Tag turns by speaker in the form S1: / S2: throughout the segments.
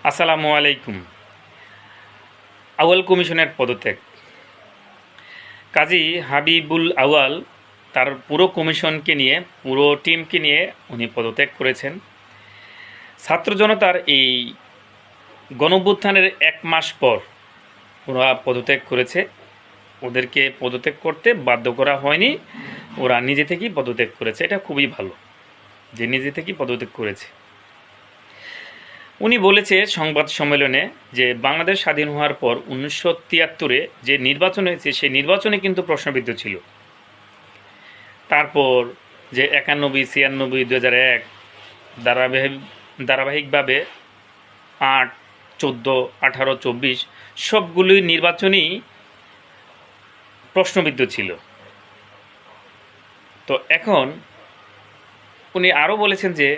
S1: আসসালামু আলাইকুম। আউয়াল কমিশনের পদত্যাগ। কাজী হাবিবুল আউয়াল তার পুরো কমিশনকে নিয়ে, পুরো টিমকে নিয়ে উনি পদত্যাগ করেছেন। ছাত্র জনতার এই গণঅভ্যুত্থানের 1 মাস পর ওরা পদত্যাগ করেছে। ওদেরকে পদত্যাগ করতে বাধ্য করা হয়নি, ওরা নিজে থেকেই পদত্যাগ করেছে। এটা খুবই ভালো যে নিজে থেকেই পদত্যাগ করেছে। উনি বলেছে সংবাদ সম্মেলনে যে বাংলাদেশ স্বাধীন হওয়ার পর 1973-এ যে নির্বাচন হয়েছে সেই নির্বাচনে কিন্তু প্রশ্নবিদ্ধ ছিল। তারপর যে 91, 96, 2001 ধারাবাহিকভাবে 8, 14, 18, 24 সবগুলোই নির্বাচনই প্রশ্নবিদ্ধ ছিল। তো এখন উনি আরও বলেছেন যে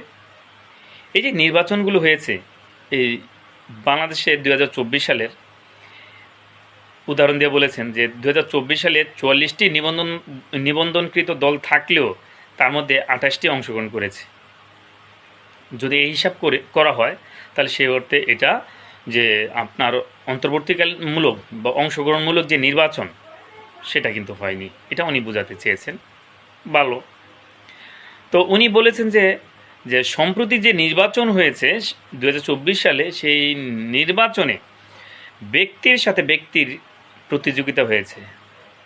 S1: এই যে নির্বাচনগুলো হয়েছে এই বাংলাদেশে 2024 সালের উদাহরণ দিয়ে বলেছেন যে 2024 সালে 44টি নিবন্ধনকৃত দল থাকলেও তার মধ্যে 28টি অংশগ্রহণ করেছে। যদি এই হিসাব করা হয় তাহলে সেই অর্থে এটা যে আপনার অন্তর্বর্তীকালমূলক বা অংশগ্রহণমূলক যে নির্বাচন সেটা কিন্তু হয়নি, এটা উনি বোঝাতে চেয়েছেন। ভালো। তো উনি বলেছেন যে যে সম্প্রতি যে নির্বাচন হয়েছে 2024 সালে সেই নির্বাচনে ব্যক্তির সাথে ব্যক্তির প্রতিযোগিতা হয়েছে,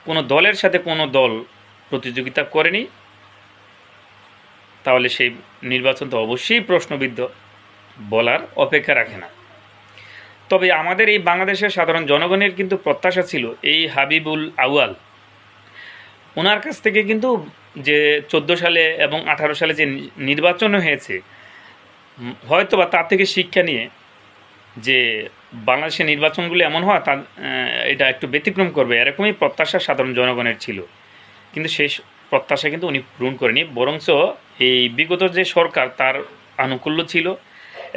S1: কোনো দলের সাথে কোনো দল প্রতিযোগিতা করেনি। তাহলে সেই নির্বাচন তো অবশ্যই প্রশ্নবিদ্ধ, বলার অপেক্ষা রাখে না। তবে আমাদের এই বাংলাদেশের সাধারণ জনগণের কিন্তু প্রত্যাশা ছিল এই হাবিবুল আউয়াল ওনার কাছ থেকে কিন্তু যে 14 সালে এবং 18 সালে যে নির্বাচন হয়েছে হয়তো বা তার থেকে শিক্ষা নিয়ে যে বাংলাদেশের নির্বাচনগুলো এমন হয় তা এটা একটু ব্যতিক্রম করবে, এরকমই প্রত্যাশা সাধারণ জনগণের ছিল। কিন্তু সেই প্রত্যাশা কিন্তু উনি পূরণ করেনি, বরঞ্চ এই বিগত যে সরকার তার আনুকূল্য ছিল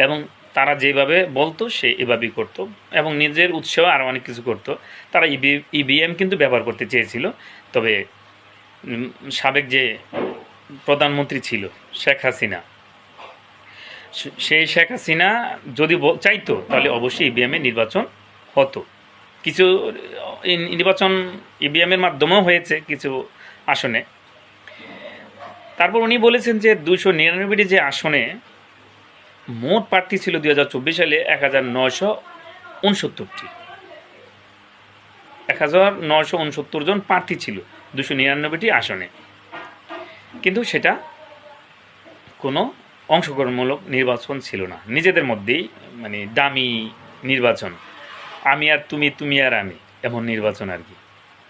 S1: এবং তারা যেভাবে বলতো সে এভাবেই করতো এবং নিজের উৎসাহ আরও অনেক কিছু করতো। তারা ইভিএম কিন্তু ব্যবহার করতে চেয়েছিল। তবে সাবেক যে প্রধানমন্ত্রী ছিল শেখ হাসিনা, সেই শেখ হাসিনা যদি চাইতো তাহলে অবশ্যই ইভিএমে নির্বাচন হতো। কিছু নির্বাচন ইভিএমের মাধ্যমেও হয়েছে কিছু আসনে। তারপর উনি বলেছেন যে 299টি যে আসনে মোট প্রার্থী ছিল 2024 সালে 1969টি, 1969 জন প্রার্থী ছিল 299টি আসনে, কিন্তু সেটা কোনো অংশগ্রহণমূলক নির্বাচন ছিল না, নিজেদের মধ্যেই মানে দামি নির্বাচন, আমি আর তুমি, তুমি আর আমি, এমন নির্বাচন আর কি।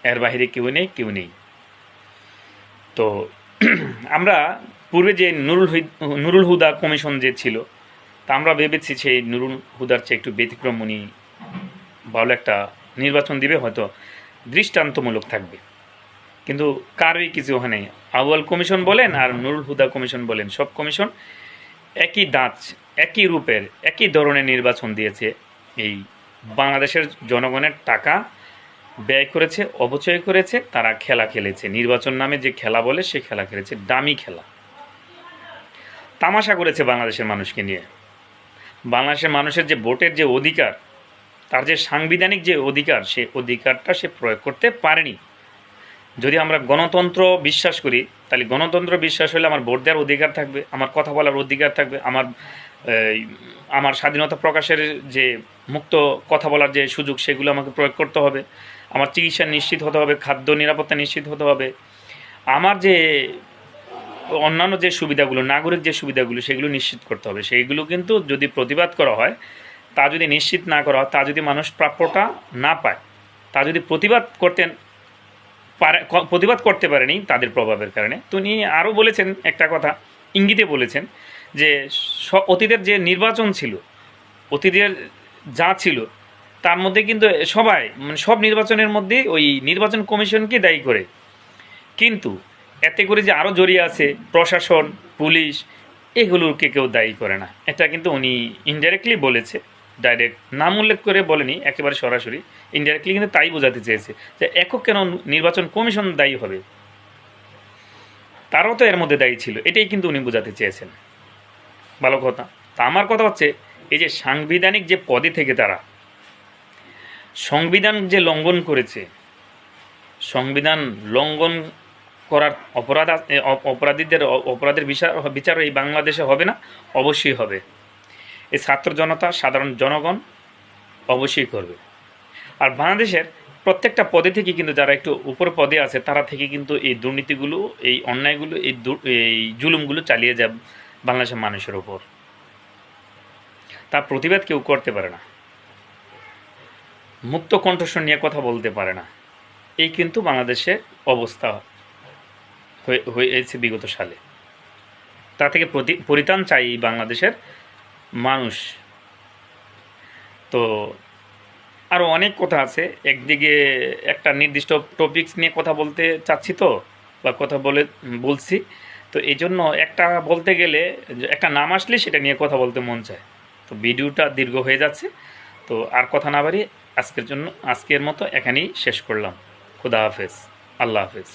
S1: এর বাইরে কেউ নেই। তো আমরা পূর্বে যে নুরুল হুদা কমিশন যে ছিল তা আমরা ভেবেছি সেই নুরুল হুদার চেয়ে একটু ব্যতিক্রম, উনি ভালো একটা নির্বাচন দিবে, হয়তো দৃষ্টান্তমূলক থাকবে। কিন্তু কারোই কিছু ওখানে আউয়াল কমিশন বলেন আর নুরুল হুদা কমিশন বলেন, সব কমিশন একই ধাঁচ, একই রূপের, একই ধরনের নির্বাচন দিয়েছে। এই বাংলাদেশের জনগণের টাকা ব্যয় করেছে, অপচয় করেছে, তারা খেলা খেলেছে, নির্বাচন নামে যে খেলা বলে সে খেলা খেলেছে, দামি খেলা, তামাশা করেছে বাংলাদেশের মানুষকে নিয়ে। বাংলাদেশের মানুষের যে ভোটের যে অধিকার, তার যে সাংবিধানিক যে অধিকার, সে অধিকারটা সে প্রয়োগ করতে পারেনি। যদি আমরা গণতন্ত্র বিশ্বাস করি তাহলে গণতন্ত্র বিশ্বাস হলে আমার ভোট দেওয়ার অধিকার থাকবে, আমার কথা বলার অধিকার থাকবে, আমার স্বাধীনতা প্রকাশের যে মুক্ত কথা বলার যে সুযোগ সেগুলো আমাকে প্রয়োগ করতে হবে, আমার চিকিৎসা নিশ্চিত হতে হবে, খাদ্য নিরাপত্তা নিশ্চিত হতে হবে, আমার যে অন্যান্য যে সুবিধাগুলো, নাগরিক যে সুবিধাগুলো সেগুলো নিশ্চিত করতে হবে। সেইগুলো কিন্তু যদি প্রতিবাদ করা হয়, তা যদি নিশ্চিত না করা হয়, তা যদি মানুষ প্রাপ্যটা না পায়, তা যদি প্রতিবাদ করতে পারেনি তাদের প্রভাবের কারণে। তো উনি আরও বলেছেন একটা কথা, ইঙ্গিতে বলেছেন যে অতীতের যে নির্বাচন ছিল, অতীতের যা ছিল তার মধ্যে কিন্তু সবাই মানে সব নির্বাচনের মধ্যেই ওই নির্বাচন কমিশনকে দায়ী করে, কিন্তু এতে করে যে আরও জড়িয়ে আছে প্রশাসন, পুলিশ, এগুলোকে কেউ দায়ী করে না। এটা কিন্তু উনি ইনডাইরেক্টলি বলেছে, ডাইরেক্ট নাম উল্লেখ করে বলেনি, একেবারে সরাসরি ইনডাইরেক্টলি কিন্তু তাই বোঝাতে চেয়েছে যে একক কেন নির্বাচন কমিশন দায়ী হবে, তারাও তো এর মধ্যে দায়ী ছিল, এটাই কিন্তু উনি বোঝাতে চেয়েছেন। ভালো কথা। তা আমার কথা হচ্ছে এই যে সাংবিধানিক যে পদে থেকে তারা সংবিধান যে লঙ্ঘন করেছে, সংবিধান লঙ্ঘন করার অপরাধীদের অপরাধের বিচার এই বাংলাদেশে হবে না? অবশ্যই হবে। এই ছাত্র জনতা, সাধারণ জনগণ অবশ্যই করবে। আর বাংলাদেশের প্রত্যেকটা পদে থেকে কিন্তু যারা একটু উপর পদে আছে তারা থেকে কিন্তু এই দুর্নীতিগুলো, এই অন্যায়গুলো, এই জুলুমগুলো চালিয়ে যাবে বাংলাদেশের মানুষের ওপর। তার প্রতিবাদ কেউ করতে পারে না, মুক্ত কণ্ঠস্বর নিয়ে কথা বলতে পারে না। এই কিন্তু বাংলাদেশের অবস্থা হয়েছে বিগত সালে। তা থেকে পরিত্রাণ চাই বাংলাদেশের মানুষ। তো আরও অনেক কথা আছে, একদিকে একটা নির্দিষ্ট টপিকস নিয়ে কথা বলতে চাচ্ছি তো, বা কথা বলছি তো এই জন্য একটা বলতে গেলে একটা নাম আসলে সেটা নিয়ে কথা বলতে মন চায়। তো ভিডিওটা দীর্ঘ হয়ে যাচ্ছে, তো আর কথা না বাড়িয়ে আজকের মতো এখানেই শেষ করলাম। খুদা হাফেজ, আল্লাহ হাফেজ।